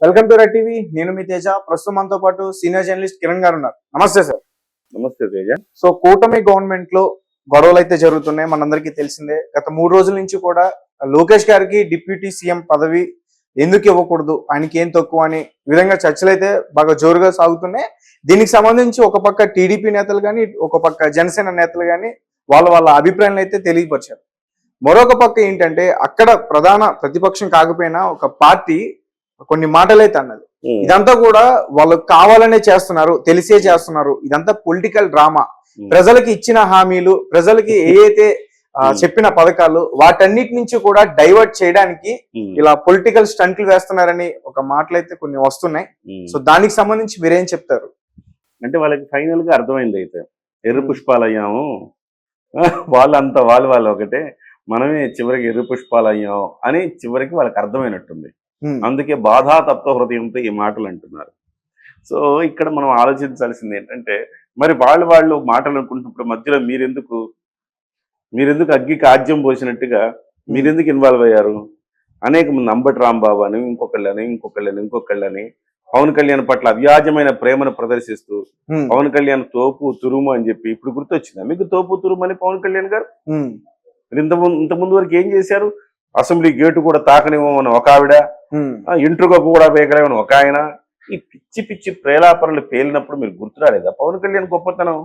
Welcome to red TV. నేను మీ తేజ. ప్రస్తుతం మనతో పాటు సీనియర్ జర్నలిస్ట్ కిరణ్ గారు ఉన్నారు. నమస్తే సార్. నమస్తే తేజ. సో కూటమి గవర్నమెంట్ లో గొడవలు అయితే జరుగుతున్నాయి, మనందరికీ తెలిసిందే. గత 3 రోజుల నుంచి కూడా లోకేష్ గారికి డిప్యూటీ సీఎం పదవి ఎందుకు ఇవ్వకూడదు, ఆయనకి ఏం తక్కువ అని విధంగా చర్చలు అయితే బాగా జోరుగా సాగుతున్నాయి. దీనికి సంబంధించి ఒక పక్క టీడీపీ నేతలు కానీ, ఒక పక్క జనసేన నేతలు కానీ వాళ్ళ అభిప్రాయాలు అయితే తెలియపరిచారు. మరొక పక్క ఏంటంటే అక్కడ ప్రధాన ప్రతిపక్షం కాకపోయినా ఒక పార్టీ కొన్ని మాటలైతే అన్నది. ఇదంతా కూడా వాళ్ళు కావాలనే చేస్తున్నారు, తెలిసే చేస్తున్నారు. ఇదంతా పొలిటికల్ డ్రామా. ప్రజలకి ఇచ్చిన హామీలు, ప్రజలకి ఏదైతే చెప్పిన పథకాలు, వాటన్నిటి నుంచి కూడా డైవర్ట్ చేయడానికి ఇలా పొలిటికల్ స్టంట్లు వేస్తున్నారని ఒక మాటలైతే కొన్ని వస్తున్నాయి. సో దానికి సంబంధించి మీరేం చెప్తారు? అంటే వాళ్ళకి ఫైనల్ గా అర్థమైంది, అయితే ఎర్ర పుష్పాలు అయ్యాము, వాళ్ళు ఒకటే, మనమే చివరికి ఎర్ర పుష్పాలు అయ్యాము అని చివరికి వాళ్ళకి అర్థమైనట్టుంది. అందుకే బాధా తప్త హృదయంతో ఈ మాటలు అంటున్నారు. సో ఇక్కడ మనం ఆలోచించాల్సింది ఏంటంటే, మరి వాళ్ళు మాటలు అనుకుంటున్నప్పుడు మధ్యలో మీరెందుకు అగ్గికి ఆజ్యం పోసినట్టుగా మీరెందుకు ఇన్వాల్వ్ అయ్యారు? అనేక మంది అంబటి రాంబాబు అని ఇంకొకళ్ళని పవన్ కళ్యాణ్ పట్ల అవ్యాజమైన ప్రేమను ప్రదర్శిస్తూ పవన్ కళ్యాణ్ తోపు తురుము అని చెప్పి ఇప్పుడు గుర్తొచ్చిందా మీకు? తోపు తురుము అని పవన్ కళ్యాణ్ గారు ఇంతకుముందు వరకు ఏం చేశారు? అసెంబ్లీ గేటు కూడా తాకనివ్వమని ఒక ఆవిడ, ఇంట్రుగా కూడా వేయగలేమని ఒక ఆయన. ఈ పిచ్చి ప్రేలాపనలు పేలినప్పుడు మీరు గుర్తురాలేదా పవన్ కళ్యాణ్ గొప్పతనం?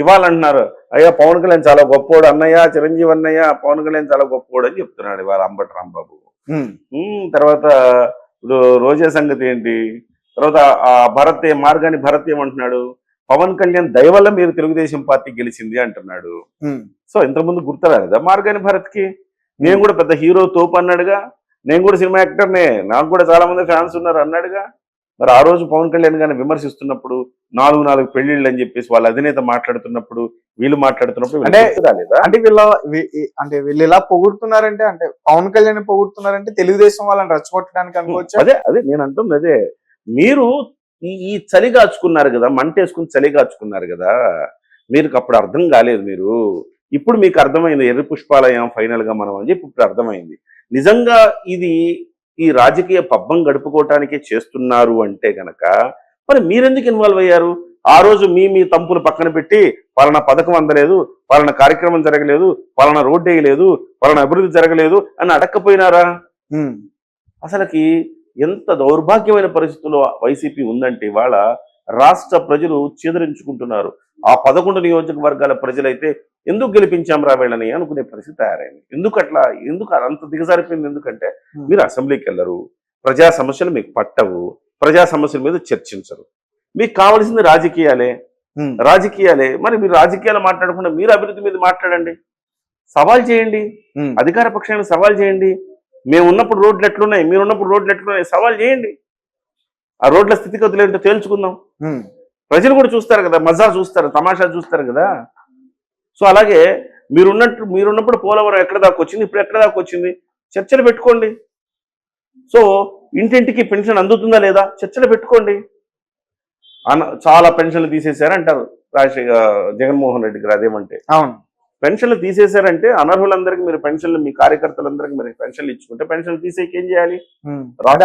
ఇవ్వాలంటున్నారు, అయ్యా పవన్ కళ్యాణ్ చాలా గొప్పోడు అన్నయ్య, చిరంజీవి అన్నయ్య పవన్ కళ్యాణ్ చాలా గొప్పోడు అని చెప్తున్నాడు ఇవాళ అంబటి రాంబాబు. తర్వాత రోజా సంగతి ఏంటి? తర్వాత ఆ మార్గాని భరత్ ఏమంటున్నాడు? పవన్ కళ్యాణ్ దయ వల్ల మీరు తెలుగుదేశం పార్టీ గెలిచింది అంటున్నాడు. సో ఇంతకుముందు గుర్తురాలేదా మార్గాని భరత్కి? నేను కూడా పెద్ద హీరో తోపు అన్నాడుగా, నేను కూడా సినిమా యాక్టర్నే, నాకు కూడా చాలా మంది ఫ్యాన్స్ ఉన్నారు అన్నాడుగా. మరి ఆ రోజు పవన్ కళ్యాణ్ గారిని విమర్శిస్తున్నప్పుడు 4 పెళ్లిళ్ళు అని చెప్పేసి వాళ్ళ అధినేత మాట్లాడుతున్నప్పుడు, వీళ్ళు మాట్లాడుతున్నప్పుడు అంటే వీళ్ళు ఇలా పొగుడుతున్నారంటే, అంటే పవన్ కళ్యాణ్ పొగుడుతున్నారంటే తెలుగుదేశం వాళ్ళని రెచ్చగొట్టడానికి అనుకోవచ్చు. అదే నేను అంటుంది. అదే మీరు ఈ చలి కాచుకున్నారు కదా, మంటేసుకుని చలి కాచుకున్నారు కదా, మీరు అప్పుడు అర్థం కాలేదు. మీరు ఇప్పుడు మీకు అర్థమైంది ఎర్ర పుష్పాలయం ఫైనల్ గా మనం అని చెప్పి ఇప్పుడు అర్థమైంది. నిజంగా ఇది ఈ రాజకీయ పబ్బం గడుపుకోవటానికే చేస్తున్నారు అంటే గనక మరి మీరెందుకు ఇన్వాల్వ్ అయ్యారు? ఆ రోజు మీ తంపులు పక్కన పెట్టి పలానా పథకం అందలేదు, పలానా కార్యక్రమం జరగలేదు, పలానా రోడ్డు వేయలేదు, పలానా అభివృద్ధి జరగలేదు అని అడక్కపోయినారా? అసలుకి ఎంత దౌర్భాగ్యమైన పరిస్థితుల్లో వైసీపీ ఉందంటే ఇవాళ రాష్ట్ర ప్రజలు చేదరించుకుంటున్నారు. ఆ 11 నియోజకవర్గాల ప్రజలైతే ఎందుకు గెలిపించాం రా వీళ్ళని అనుకునే పరిస్థితి తయారైంది. ఎందుకు అంత దిగజారిపోయింది? ఎందుకంటే మీరు అసెంబ్లీకి వెళ్ళరు, ప్రజా సమస్యలు మీకు పట్టవు, ప్రజా సమస్యల మీద చర్చించరు. మీకు కావాల్సింది రాజకీయాలే. మరి మీరు రాజకీయాలు మాట్లాడకుండా మీరు అభివృద్ధి మీద మాట్లాడండి, సవాల్ చేయండి, అధికార పక్షాన్ని సవాల్ చేయండి. మేము ఉన్నప్పుడు రోడ్లు ఎట్లున్నాయి, మీరున్నప్పుడు రోడ్లు ఎట్లున్నాయి, సవాల్ చేయండి. ఆ రోడ్ల స్థితిగతులు ఏంటో తేల్చుకుందాం. ప్రజలు కూడా చూస్తారు కదా, మజా చూస్తారు, తమాషా చూస్తారు కదా. సో అలాగే మీరున్నప్పుడు పోలవరం ఎక్కడ దాకా వచ్చింది, ఇప్పుడు ఎక్కడ దాకా వచ్చింది, చర్చలు పెట్టుకోండి. సో ఇంటింటికి పెన్షన్ అందుతుందా లేదా చర్చలు పెట్టుకోండి. చాలా పెన్షన్లు తీసేశారంటారు జగన్మోహన్ రెడ్డి గారు. అదేమంటే అవును, పెన్షన్లు తీసేశారంటే అనర్హులందరికీ మీరు పెన్షన్లు, మీ కార్యకర్తలందరికీ మీరు పెన్షన్లు ఇచ్చుకుంటే పెన్షన్లు తీసేకి ఏం చేయాలి?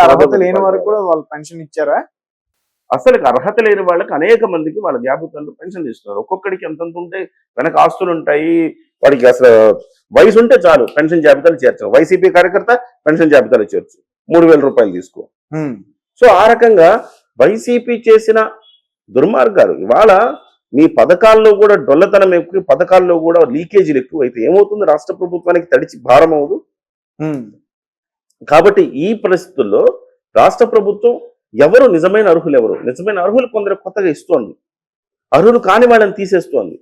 అర్హత లేని వారికి కూడా వాళ్ళు పెన్షన్ ఇచ్చారా? అసలు అర్హత లేని వాళ్ళకి అనేక మందికి వాళ్ళ జాబితాలో పెన్షన్ ఇస్తున్నారు. ఒక్కొక్కడికి ఎంతంత ఉంటే వెనక ఆస్తులు ఉంటాయి, వాడికి అసలు వయసు ఉంటే చాలు పెన్షన్ జాబితాలు చేర్చు. వైసీపీ కార్యకర్త పెన్షన్ జాబితాలు చేర్చు, 3000 రూపాయలు తీసుకో. సో ఆ రకంగా వైసీపీ చేసిన దుర్మార్గాలు ఇవాళ మీ పథకాల్లో కూడా డొల్లతనం ఎక్కువ, పథకాల్లో కూడా లీకేజీలు ఎక్కువ అయితే ఏమవుతుంది? రాష్ట్ర ప్రభుత్వానికి తడిచి భారం అవదు. కాబట్టి ఈ పరిస్థితుల్లో రాష్ట్ర ప్రభుత్వం ఎవరు నిజమైన అర్హులు కొందరు కొత్తగా ఇస్తోంది, అర్హులు కాని వాళ్ళని తీసేస్తోంది.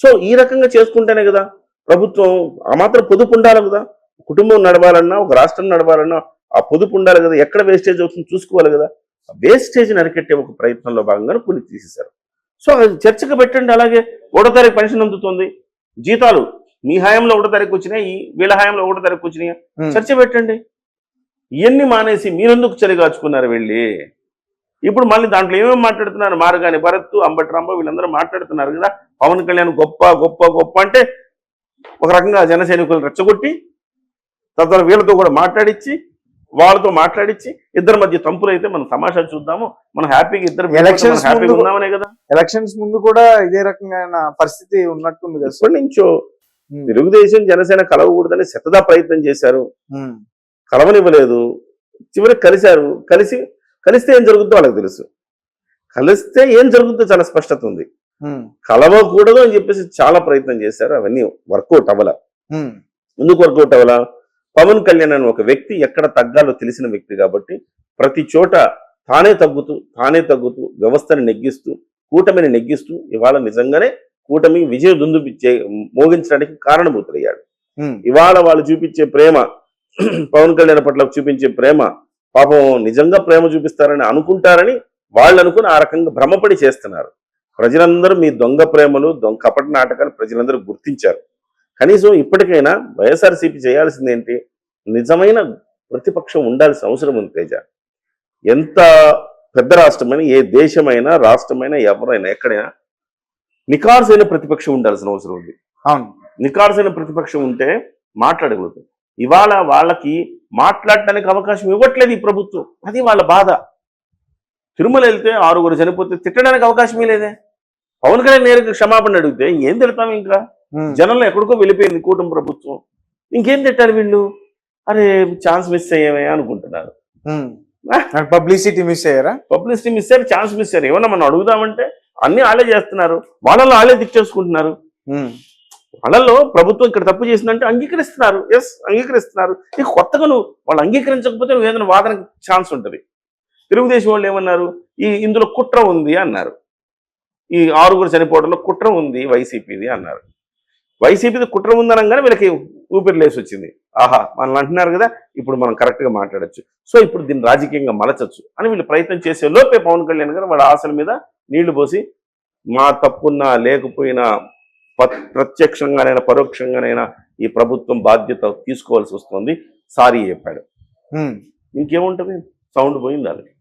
సో ఈ రకంగా చేసుకుంటేనే కదా ప్రభుత్వం ఆ మాత్రం పొదుపు ఉండాలి కదా. కుటుంబం నడవాలన్నా, ఒక రాష్ట్రం నడవాలన్నా ఆ పొదుపు ఉండాలి కదా. ఎక్కడ వేస్టేజ్ అవుతుంది చూసుకోవాలి కదా. వేస్టేజ్ని అరికెట్టే ఒక ప్రయత్నంలో భాగంగా కొన్ని తీసేశారు. సో చర్చకు పెట్టండి. అలాగే 1వ తారీఖు పెన్షన్ అందుతుంది, జీతాలు మీ హయాంలో 1వ తారీఖు వచ్చినాయి, వీళ్ళ హయాంలో 1వ తారీఖు వచ్చినాయి, చర్చ పెట్టండి. ఇవన్నీ మానేసి మీరెందుకు చలిగాచుకున్నారు వెళ్ళి? ఇప్పుడు మళ్ళీ దాంట్లో ఏమేమి మాట్లాడుతున్నారు? మార్గాని భరత్, అంబటి రాంబాబు వీళ్ళందరూ మాట్లాడుతున్నారు కదా, పవన్ కళ్యాణ్ గొప్ప అంటే ఒక రకంగా జన సైనికులు రెచ్చగొట్టి తర్వాత వీళ్ళతో కూడా మాట్లాడించి వాళ్ళతో మాట్లాడించి ఇద్దరి మధ్య తంపులు అయితే మనం తమాషా చూద్దాము, మనం హ్యాపీగా ఇద్దరు Elections హ్యాపీగా ముందు- ఉందామనే కదా. ఎలక్షన్స్ ముందు కూడా ఇదే రకమైన పరిస్థితి ఉన్నట్టుంది కదా సార్. ఎప్పటి నుంచో తెలుగుదేశం జనసేన కలవకూడదని శతదా ప్రయత్నం చేశారు, కలవనివ్వలేదు. చివరికి కలిశారు. కలిస్తే ఏం జరుగుతుందో వాళ్ళకి తెలుసు. కలిస్తే ఏం జరుగుతుందో చాలా స్పష్టత ఉంది. కలవకూడదు అని చెప్పేసి చాలా ప్రయత్నం చేశారు, అవన్నీ వర్కౌట్ అవ్వాల. ఎందుకు వర్కౌట్ అవ్వాలా? పవన్ కళ్యాణ్ అని ఒక వ్యక్తి ఎక్కడ తగ్గాలో తెలిసిన వ్యక్తి కాబట్టి ప్రతి చోట తానే తగ్గుతూ వ్యవస్థని నెగ్గిస్తూ, కూటమిని నెగ్గిస్తూ ఇవాళ నిజంగానే కూటమి విజయ దుందుపిచ్చే మోగించడానికి కారణభూతులయ్యాడు. ఇవాళ వాళ్ళు చూపించే ప్రేమ, పవన్ కళ్యాణ్ పట్ల చూపించే ప్రేమ, పాపం నిజంగా ప్రేమ చూపిస్తారని అనుకుంటారని వాళ్ళు అనుకుని ఆ రకంగా భ్రమపడి చేస్తున్నారు. ప్రజలందరూ మీ దొంగ ప్రేమలు, కపట నాటకాలు ప్రజలందరూ గుర్తించారు. కనీసం ఇప్పటికైనా వైఎస్ఆర్సీపీ చేయాల్సింది ఏంటి? నిజమైన ప్రతిపక్షం ఉండాల్సిన అవసరం ఉంది తేజ. ఎంత పెద్ద రాష్ట్రమైనా, ఏ దేశమైనా, రాష్ట్రమైనా, ఎవరైనా, ఎక్కడైనా నికార్సైన ప్రతిపక్షం ఉండాల్సిన అవసరం ఉంది. అవును, నికార్సైన ప్రతిపక్షం ఉంటే మాట్లాడగలుగుతుంది. ఇవాళ వాళ్ళకి మాట్లాడటానికి అవకాశం ఇవ్వట్లేదు ఈ ప్రభుత్వం. అది వాళ్ళ బాధ. తిరుమల వెళ్తే 6 చనిపోతే తిట్టడానికి అవకాశమే లేదే. పవన్ కళ్యాణ్ నేరుగా క్షమాపణ అడిగితే ఏం తిడతాం? ఇంకా జనంలో ఎక్కడికో వెళ్ళిపోయింది కూటమి ప్రభుత్వం. ఇంకేం తిట్టారు వీళ్ళు? అరే ఛాన్స్ మిస్ అయ్యామే అనుకుంటున్నారు. పబ్లిసిటీ మిస్ అయ్యారా? పబ్లిసిటీ మిస్ అయ్యారు, ఛాన్స్ మిస్ అయ్యారు. ఏమన్నా మనం అడుగుదామంటే అన్ని వాళ్ళే చేస్తున్నారు, వాళ్ళలో వాళ్ళే తిట్టేసుకుంటున్నారు. వాళ్ళల్లో ప్రభుత్వం ఇక్కడ తప్పు చేసిందంటే అంగీకరిస్తున్నారు. ఎస్, అంగీకరిస్తున్నారు. ఇక కొత్తగా వాళ్ళు అంగీకరించకపోతే నువ్వు ఏదైనా వాదనకు ఛాన్స్ ఉంటుంది. తెలుగుదేశం వాళ్ళు ఏమన్నారు? ఇందులో కుట్ర ఉంది అన్నారు. ఈ 6 చనిపోవడంలో కుట్ర ఉంది వైసీపీది అన్నారు. వైసీపీది కుట్ర ఉందనగానే వీళ్ళకి ఊపిరి లేసి వచ్చింది. ఆహా, మనల్ని అంటున్నారు కదా, ఇప్పుడు మనం కరెక్ట్గా మాట్లాడచ్చు, సో ఇప్పుడు దీన్ని రాజకీయంగా మలచచ్చు అని వీళ్ళు ప్రయత్నం చేసే లోపే పవన్ కళ్యాణ్ గారు వాళ్ళ ఆశల మీద నీళ్లు పోసి మా తప్పున్నా లేకపోయినా ప్రత్యక్షంగానైనా పరోక్షంగానైనా ఈ ప్రభుత్వం బాధ్యత తీసుకోవాల్సి వస్తుంది, సారీ చెప్పాడు. ఇంకేముంటుంది? సౌండ్ పోయింది వాళ్ళకి.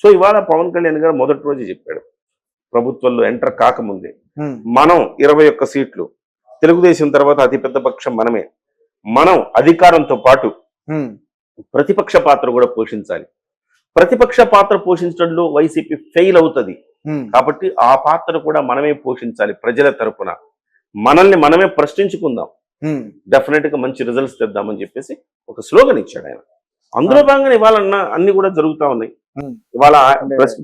సో ఇవాళ పవన్ కళ్యాణ్ గారు మొదటి రోజు చెప్పాడు, ప్రభుత్వంలో ఎంటర్ కాకముందే మనం 21 సీట్లు, తెలుగుదేశం తర్వాత అతిపెద్ద పక్షం మనమే, మనం అధికారంతో పాటు ప్రతిపక్ష పాత్ర కూడా పోషించాలి. ప్రతిపక్ష పాత్ర పోషించడంలో వైసీపీ ఫెయిల్ అవుతుంది కాబట్టి ఆ పాత్ర కూడా మనమే పోషించాలి. ప్రజల తరపున మనల్ని మనమే ప్రశ్నించుకుందాం, డెఫినెట్ గా మంచి రిజల్ట్స్ తెద్దామని చెప్పేసి ఒక స్లోగన్ ఇచ్చాడు ఆయన. అందులో భాగంగా ఇవాళ అన్ని కూడా జరుగుతా ఉన్నాయి. ఇవాళ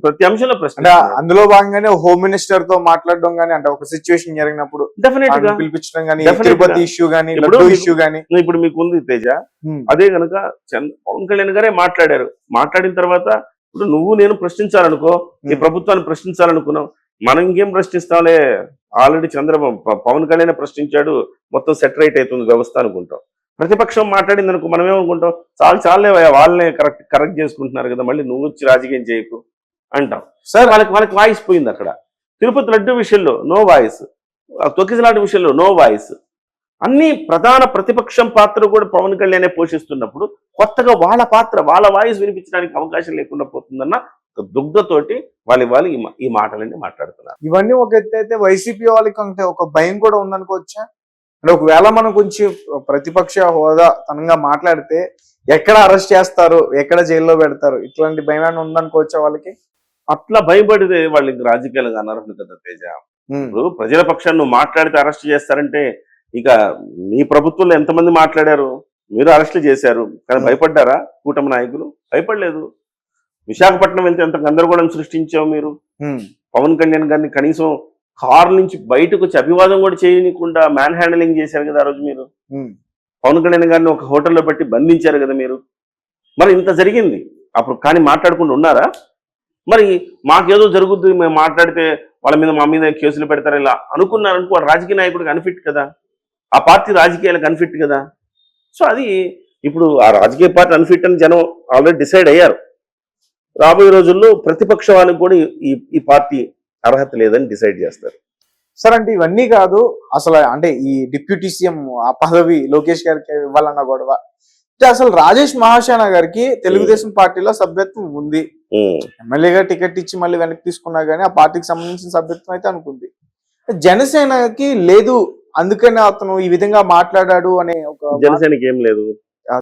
ప్రతి అంశంలో ప్రశ్న, అందులో భాగంగానే హోమ్ మినిస్టర్ తో మాట్లాడడం గానీ, అంటే ఒక సిచ్యువేషన్ జరిగినప్పుడు డెఫినెట్ గా పిలిపించడం గానీ, తిరుపతి ఇష్యూ గానీ, ఇష్యూ గానీ ఇప్పుడు మీకు ఉంది తేజ. అదే కనుక పవన్ కళ్యాణ్ గారే మాట్లాడారు. మాట్లాడిన తర్వాత ఇప్పుడు నువ్వు నేను ప్రశ్నించాలనుకో, ఈ ప్రభుత్వాన్ని ప్రశ్నించాలనుకున్నావు, మనం ఇంకేం ప్రశ్నిస్తాంలే, ఆల్రెడీ పవన్ కళ్యాణ్ ప్రశ్నించాడు, మొత్తం సెటరైట్ అవుతుంది వ్యవస్థ అనుకుంటాం. ప్రతిపక్షం మాట్లాడింది అనుకో, మనం ఏమనుకుంటాం, చాలే వాళ్ళనే కరెక్ట్ చేసుకుంటున్నారు కదా, మళ్ళీ నువ్వు వచ్చి రాజకీయం చేయకు అంటాం. సార్ వాళ్ళకి వాయిస్ పోయింది అక్కడ. తిరుపతి లడ్డు విషయంలో నో వాయిస్, తొక్కిసలాట విషయంలో నో వాయిస్. అన్ని ప్రధాన ప్రతిపక్షం పాత్ర కూడా పవన్ కళ్యాణే పోషిస్తున్నప్పుడు కొత్తగా వాళ్ళ పాత్ర, వాళ్ళ వాయిస్ వినిపించడానికి అవకాశం లేకుండా పోతుందన్న ఒక దుగ్ధతోటి వాళ్ళు ఈ మాటలన్నీ మాట్లాడుతున్నారు. ఇవన్నీ ఒక ఎత్తు అయితే వైసీపీ వాళ్ళకి అంటే ఒక భయం కూడా ఉందనుకోవచ్చా? అంటే ఒకవేళ మనం కొంచెం ప్రతిపక్ష హోదా తనంగా మాట్లాడితే ఎక్కడ అరెస్ట్ చేస్తారు, ఎక్కడ జైల్లో పెడతారు, ఇట్లాంటి భయం ఉందనుకోవచ్చా వాళ్ళకి? అట్లా భయపడితే వాళ్ళు ఇంక రాజకీయాలుగా అనర్హులు కదా తేజ. ఇప్పుడు ప్రజల పక్షాన్ని నువ్వు మాట్లాడితే అరెస్ట్ చేస్తారంటే, ఇక మీ ప్రభుత్వంలో ఎంతమంది మాట్లాడారు, మీరు అరెస్టులు చేశారు, కానీ భయపడ్డారా కూటమి నాయకులు? భయపడలేదు. విశాఖపట్నం వెళ్తే ఎంత గందరగోళం సృష్టించావు మీరు. పవన్ కళ్యాణ్ గారిని కనీసం కారు నుంచి బయటకు వచ్చి అభివాదం కూడా చేయకుండా మ్యాన్ హ్యాండలింగ్ చేశారు కదా ఆ రోజు మీరు. పవన్ కళ్యాణ్ గారిని ఒక హోటల్లో పెట్టి బంధించారు కదా మీరు. మరి ఇంత జరిగింది అప్పుడు, కానీ మాట్లాడకుండా ఉన్నారా? మరి మాకేదో జరుగుతుంది, మేము మాట్లాడితే వాళ్ళ మీద మా మీద కేసులు పెడతారు ఇలా అనుకున్నారనుకో, వాడు రాజకీయ నాయకుడికి అన్ఫిట్ కదా, ఆ పార్టీ రాజకీయాలకు అన్ఫిట్ కదా. సో అది ఇప్పుడు ఆ రాజకీయ పార్టీ అన్ఫిట్ అని జనం ఆల్రెడీ డిసైడ్ అయ్యారు. రాబోయే రోజుల్లో ప్రతిపక్ష వాళ్ళకి కూడా ఈ పార్టీ అర్హత లేదని డిసైడ్ చేస్తారు. సార్ అంటే ఇవన్నీ కాదు అసలు, అంటే ఈ డిప్యూటీ సీఎం ఆ పదవి లోకేష్ గారికి ఇవ్వాలన్న గొడవ, అసలు రాజేష్ మహాసేన గారికి తెలుగుదేశం పార్టీలో సభ్యత్వం ఉంది, ఎమ్మెల్యేగా టికెట్ ఇచ్చి మళ్ళీ వెనక్కి తీసుకున్నా గానీ ఆ పార్టీకి సంబంధించిన సభ్యత్వం అయితే అనుకుంది. జనసేనకి లేదు, అందుకనే అతను ఈ విధంగా మాట్లాడాడు అనే ఒక. జనసేనకి ఏం లేదు,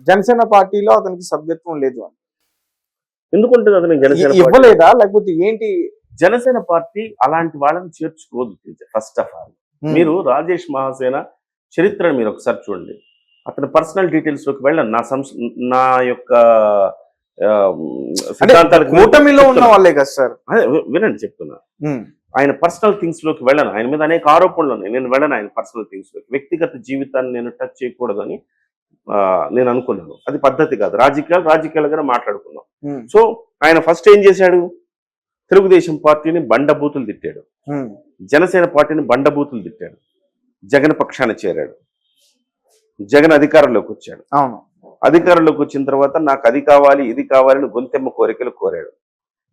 జనసేన పార్టీలో అతనికి సభ్యత్వం లేదు అని ఎందుకుంటుంది అతనికి జనసేన పార్టీ? ఇవ్వలేదా లేకపోతే ఏంటి? జనసేన పార్టీ అలాంటి వాళ్ళని చేర్చుకోదు. ఫస్ట్ ఆఫ్ ఆల్ మీరు రాజేష్ మహాసేన చరిత్రను మీరు ఒకసారి చూడండి. అతని పర్సనల్ డీటెయిల్స్ లోకి వెళ్ళండి. నా యొక్క సిద్ధాంతాలకు కూటమిలో ఉన్న వాళ్ళే కదా సార్. అదే వినండి చెప్తున్నా. ఆయన పర్సనల్ థింగ్స్ లోకి వెళ్ళను. ఆయన మీద అనేక ఆరోపణలు ఉన్నాయి. నేను వెళ్ళను ఆయన పర్సనల్ థింగ్స్ లోకి. వ్యక్తిగత జీవితాన్ని నేను టచ్ చేయకూడదని నేను అనుకున్నాను. అది పద్ధతి కాదు. రాజకీయాలుగానే మాట్లాడుకున్నాం. సో ఆయన ఫస్ట్ ఏం చేశాడు? తెలుగుదేశం పార్టీని బండబూతులు తిట్టాడు, జనసేన పార్టీని బండబూతులు తిట్టాడు, జగన్ పక్షాన చేరాడు, జగన్ అధికారంలోకి వచ్చాడు. అవును, అధికారంలోకి వచ్చిన తర్వాత నాకు అది కావాలి ఇది కావాలని గొంతెమ్మ కోరికలు కోరాడు.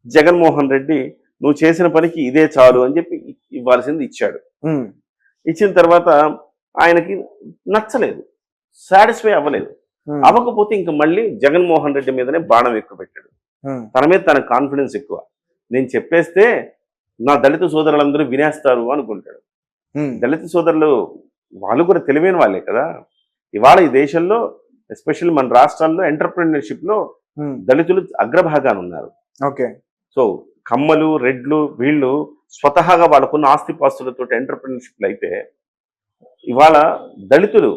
జగన్మోహన్ రెడ్డి నువ్వు చేసిన పనికి ఇదే చాలు అని చెప్పి ఇవ్వాల్సింది ఇచ్చాడు. ఇచ్చిన తర్వాత ఆయనకి నచ్చలేదు, సాటిస్ఫై అవ్వలేదు. అవ్వకపోతే ఇంక మళ్ళీ జగన్మోహన్ రెడ్డి మీదనే బాణం ఎక్కువ పెట్టాడు. తన మీద తన కాన్ఫిడెన్స్ ఎక్కువ. నేను చెప్పేస్తే నా దళిత సోదరులందరూ వినేస్తారు అనుకుంటాడు. దళిత సోదరులు వాళ్ళు కూడా తెలివైన వాళ్ళే కదా. ఇవాళ ఈ దేశంలో ఎస్పెషల్లీ మన రాష్ట్రాల్లో ఎంటర్‌ప్రెన్యూర్‌షిప్ లో దళితులు అగ్రభాగాన ఉన్నారు. ఓకే. సో కమ్మలు, రెడ్లు వీళ్ళు స్వతహాగా వాళ్ళకున్న ఆస్తిపాస్తులతో ఎంటర్‌ప్రెన్యూర్‌షిప్లు అయితే ఇవాళ దళితులు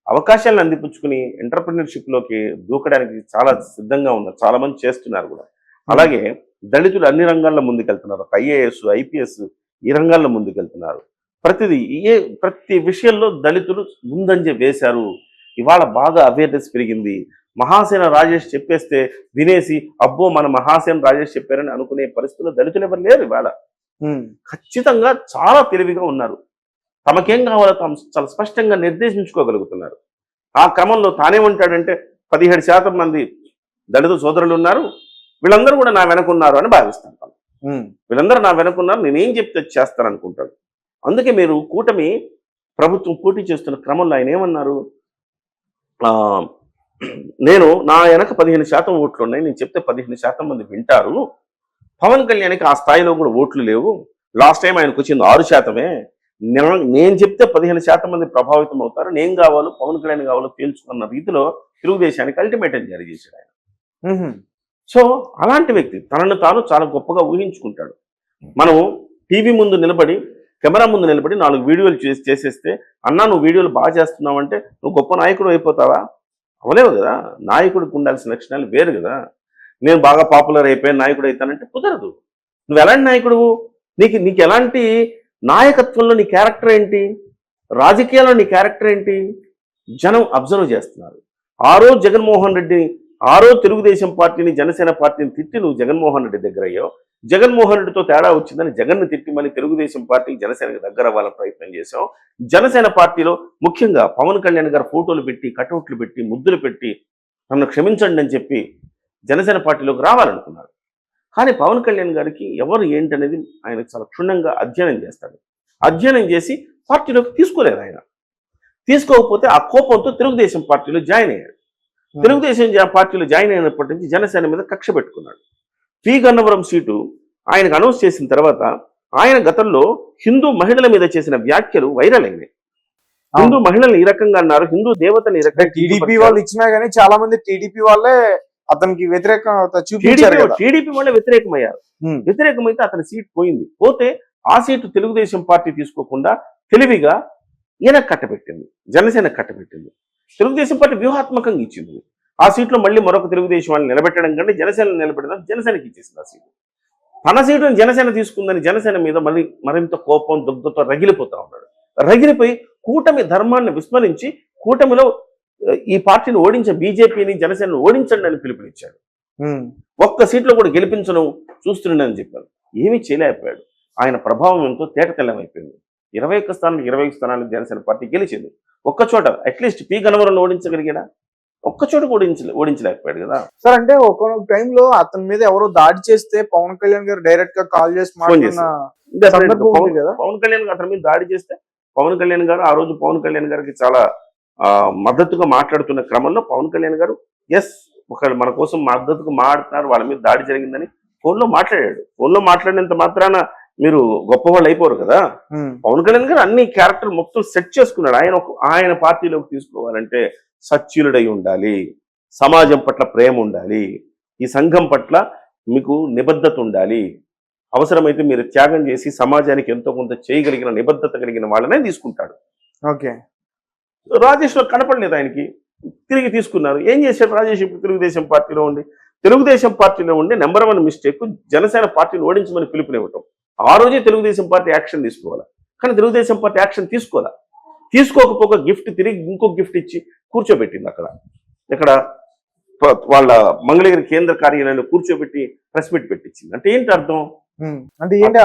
అవకాశాలను అందిపుచ్చుకుని ఎంటర్‌ప్రెన్యూర్‌షిప్ లోకి దూకడానికి చాలా సిద్ధంగా ఉన్నారు. చాలా మంది చేస్తున్నారు కూడా. అలాగే దళితులు అన్ని రంగాల్లో ముందుకెళ్తున్నారు. ఐఏఎస్, ఐపీఎస్ ఈ రంగాల్లో ముందుకెళ్తున్నారు. ప్రతి విషయంలో దళితులు ముందంజ వేశారు. ఇవాళ బాగా అవేర్నెస్ పెరిగింది. మహాసేన రాజేష్ చెప్పేస్తే వినేసి అబ్బో మన మహాసేన రాజేష్ చెప్పారని అనుకునే పరిస్థితుల్లో దళితులు ఎవరు లేరు. ఇవాళ ఖచ్చితంగా చాలా తెలివిగా ఉన్నారు. తమకేం కావాలో తాము చాలా స్పష్టంగా నిర్దేశించుకోగలుగుతున్నారు. ఆ క్రమంలో తానేమంటాడంటే 17% మంది దళిత సోదరులు ఉన్నారు, వీళ్ళందరూ కూడా నా వెనకున్నారు అని భావిస్తాను. వీళ్ళందరూ నా వెనకున్నారు, నేనేం చెప్తే చేస్తాను అనుకుంటాను. అందుకే మీరు కూటమి ప్రభుత్వం పోటీ చేస్తున్న క్రమంలో ఆయన ఏమన్నారు? నా వెనక 15% ఓట్లు ఉన్నాయి, నేను చెప్తే 15% మంది వింటారు. పవన్ కళ్యాణ్కి ఆ స్థాయిలో కూడా ఓట్లు లేవు. లాస్ట్ టైం ఆయనకు వచ్చింది 6%. నేను చెప్తే 15% మంది ప్రభావితం అవుతారు. నేను కావాలో పవన్ కళ్యాణ్ కావాలో తేల్చుకున్న రీతిలో తెలుగుదేశానికి అల్టిమేటం జారీ చేశాడు ఆయన. సో అలాంటి వ్యక్తి తనను తాను చాలా గొప్పగా ఊహించుకుంటాడు. మనం టీవీ ముందు నిలబడి, కెమెరా ముందు నిలబడి 4 వీడియోలు చేసేస్తే అన్నా నువ్వు వీడియోలు బాగా చేస్తున్నావు అంటే నువ్వు గొప్ప నాయకుడు అయిపోతావా? అవలేవు కదా. నాయకుడికి ఉండాల్సిన లక్షణాలు వేరు కదా. నేను బాగా పాపులర్ అయిపోయాను నాయకుడు అవుతానంటే కుదరదు. నువ్వు ఎలాంటి నాయకుడు? నీకు ఎలాంటి నాయకత్వంలో నీ క్యారెక్టర్ ఏంటి? రాజకీయాల్లో నీ క్యారెక్టర్ ఏంటి? జనం అబ్జర్వ్ చేస్తున్నారు. ఆ రోజు జగన్మోహన్ రెడ్డి, ఆ రోజు తెలుగుదేశం పార్టీని, జనసేన పార్టీని తిట్టి నువ్వు జగన్మోహన్ రెడ్డి దగ్గర అయ్యావు. జగన్మోహన్ రెడ్డితో తేడా వచ్చిందని జగన్ను తిట్టి మళ్ళీ తెలుగుదేశం పార్టీ, జనసేనకి దగ్గర అవ్వాలని ప్రయత్నం చేశావు. జనసేన పార్టీలో ముఖ్యంగా పవన్ కళ్యాణ్ గారు ఫోటోలు పెట్టి, కటౌట్లు పెట్టి, ముద్దులు పెట్టి నన్ను క్షమించండి అని చెప్పి జనసేన పార్టీలోకి రావాలనుకున్నారు. కానీ పవన్ కళ్యాణ్ గారికి ఎవరు ఏంటనేది ఆయన చాలా క్షుణ్ణంగా అధ్యయనం చేస్తాడు. అధ్యయనం చేసి పార్టీలోకి తీసుకోలేదు. ఆయన తీసుకోకపోతే ఆ కోపంతో తెలుగుదేశం పార్టీలో జాయిన్ అయ్యాడు. తెలుగుదేశం పార్టీలో జాయిన్ అయినప్పటి నుంచి జనసేన మీద కక్ష పెట్టుకున్నాడు. పి గన్నవరం సీటు ఆయనకు అనౌన్స్ చేసిన తర్వాత ఆయన గతంలో హిందూ మహిళల మీద చేసిన వ్యాఖ్యలు వైరల్ అయినాయి. హిందూ మహిళల్ని ఈ రకంగా అన్నారు, హిందూ దేవతని ఈ రకంగా. టీడీపీ వాళ్ళు ఇచ్చినా గానీ చాలా మంది టీడీపీ వాళ్ళే అతనికి వ్యతిరేకత చూపించారు. టీడీపీ వాళ్ళే వ్యతిరేకమయ్యారు. వ్యతిరేకమైతే అతని సీట్ పోయింది. పోతే ఆ సీటు తెలుగుదేశం పార్టీ తీసుకోకుండా తెలివిగా ఈయన కట్టబెట్టింది, జనసేన కట్టబెట్టింది. తెలుగుదేశం పార్టీ వ్యూహాత్మకంగా ఇచ్చింది. ఆ సీట్లో మళ్ళీ మరొక తెలుగుదేశం వాళ్ళని నిలబెట్టడం కంటే జనసేన నిలబెట్టడం జనసేనకి ఇచ్చేసింది ఆ సీటు. తన సీటును జనసేన తీసుకుందని జనసేన మీద మరింత కోపం, దుగ్ధతో రగిలిపోతా ఉన్నాడు. రగిలిపోయి కూటమి ధర్మాన్ని విస్మరించి కూటమిలో ఈ పార్టీని ఓడించే బీజేపీని, జనసేనను ఓడించండి అని పిలుపునిచ్చాడు. ఒక్క సీట్లో కూడా గెలిపించడం చూస్తున్నాడని చెప్పారు. ఏమీ చేయలేకపోయాడు. ఆయన ప్రభావం ఎంతో తేటతెల్లమైపోయింది. 21 స్థానాలు 20 స్థానాలు జనసేన పార్టీ గెలిచింది. ఒక్కచోట అట్లీస్ట్ పి గన్నవరంలో ఓడించగలిగాడా? ఒక్కచోట ఓడించలేకపోయాడు కదా సార్. అంటే ఒక్కొక్క టైంలో అతని మీద ఎవరో దాడి చేస్తే పవన్ కళ్యాణ్ గారు డైరెక్ట్ గా కాల్ చేసి పవన్ కళ్యాణ్ గారు అతని మీద దాడి చేస్తే పవన్ కళ్యాణ్ గారు ఆ రోజు పవన్ కళ్యాణ్ గారికి చాలా మద్దతుగా మాట్లాడుతున్న క్రమంలో పవన్ కళ్యాణ్ గారు మన కోసం మద్దతుగా మాట్లాడుతున్నారు, వాళ్ళ మీద దాడి జరిగిందని ఫోన్లో మాట్లాడాడు. ఫోన్లో మాట్లాడినంత మాత్రాన మీరు గొప్పవాళ్ళు అయిపోరు కదా. పవన్ కళ్యాణ్ గారు అన్ని క్యారెక్టర్ మొత్తం సెట్ చేసుకున్నాడు. ఆయన పార్టీలోకి తీసుకోవాలంటే సచ్యులుడై ఉండాలి, సమాజం పట్ల ప్రేమ ఉండాలి, ఈ సంఘం పట్ల మీకు నిబద్ధత ఉండాలి, అవసరమైతే మీరు త్యాగం చేసి సమాజానికి ఎంతో కొంత చేయగలిగిన నిబద్ధత కలిగిన వాళ్ళనే తీసుకుంటాడు. ఓకే. రాజేష్లో కనపడలేదు ఆయనకి, తిరిగి తీసుకున్నారు. ఏం చేశాడు రాజేష్ ఇప్పుడు తెలుగుదేశం పార్టీలో ఉండి? తెలుగుదేశం పార్టీలో ఉండి నెంబర్ 1 మిస్టేక్ జనసేన పార్టీని ఓడించమని పిలుపునివ్వటం. ఆ రోజే తెలుగుదేశం పార్టీ యాక్షన్ తీసుకోవాలి, కానీ తెలుగుదేశం పార్టీ యాక్షన్ తీసుకోవాలా. తీసుకోకపోక గిఫ్ట్ తిరిగి ఇంకొక గిఫ్ట్ ఇచ్చి కూర్చోబెట్టింది అక్కడ. ఇక్కడ వాళ్ళ మంగళగిరి కేంద్ర కార్యాలయంలో కూర్చోబెట్టి ప్రెస్ మీట్ పెట్టించింది. అంటే ఏంటి అర్థం? అంటే ఏంటి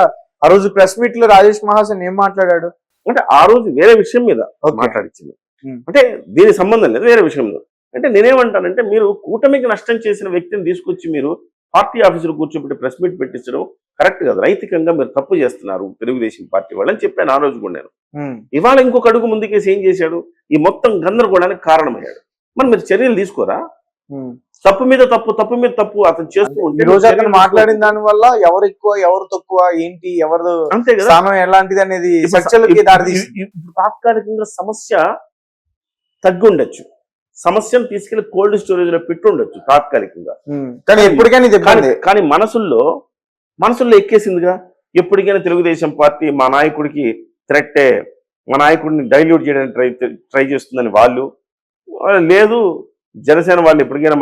ఆ రోజు ప్రెస్ మీట్ లో రాజేష్ మహాసేన్ ఏం మాట్లాడాడు? అంటే ఆ రోజు వేరే విషయం మీద మాట్లాడించింది, అంటే దీనికి సంబంధం లేదు, వేరే విషయం మీద. అంటే నేనేమంటానంటే, మీరు కూటమికి నష్టం చేసిన వ్యక్తిని తీసుకొచ్చి మీరు పార్టీ ఆఫీసులో కూర్చోబెట్టి ప్రెస్ మీట్ పెట్టించడం కరెక్ట్ కాదు. నైతికంగా మీరు తప్పు చేస్తున్నారు తెలుగుదేశం పార్టీ వాళ్ళని చెప్పాను ఆ రోజు కూడా నేను. ఇవాళ ఇంకొక అడుగు ముందుకేసి ఏం చేశాడు? ఈ మొత్తం గందరగోళానికి కారణమయ్యాడు. మరి మీరు చర్యలు తీసుకోరా? తప్పు మీద తప్పు, తప్పు మీద తప్పు అతను చేస్తూ ఈ రోజు అతను మాట్లాడిన దాని వల్ల ఎవరు ఎక్కువ ఎవరు తక్కువ ఏంటి ఎవరు అంతే కదా, స్థానం ఎలాంటిది అనేది చర్చలకి దారితీస్తుంది. ఇప్పుడు తాత్కాలికంగా సమస్య తగ్గి ఉండొచ్చు, సమస్యను తీసుకెళ్లి కోల్డ్ స్టోరేజ్ లో పెట్టి ఉండొచ్చు తాత్కాలికంగా, కానీ ఎప్పటికైనా కానీ మనసుల్లో ఎక్కేసిందిగా. ఎప్పటికైనా తెలుగుదేశం పార్టీ మా నాయకుడికి థ్రెట్టే, మా నాయకుడిని డైల్యూట్ చేయడానికి ట్రై చేస్తుందని వాళ్ళు, లేదు జనసేన వాళ్ళు ఎప్పటికైనా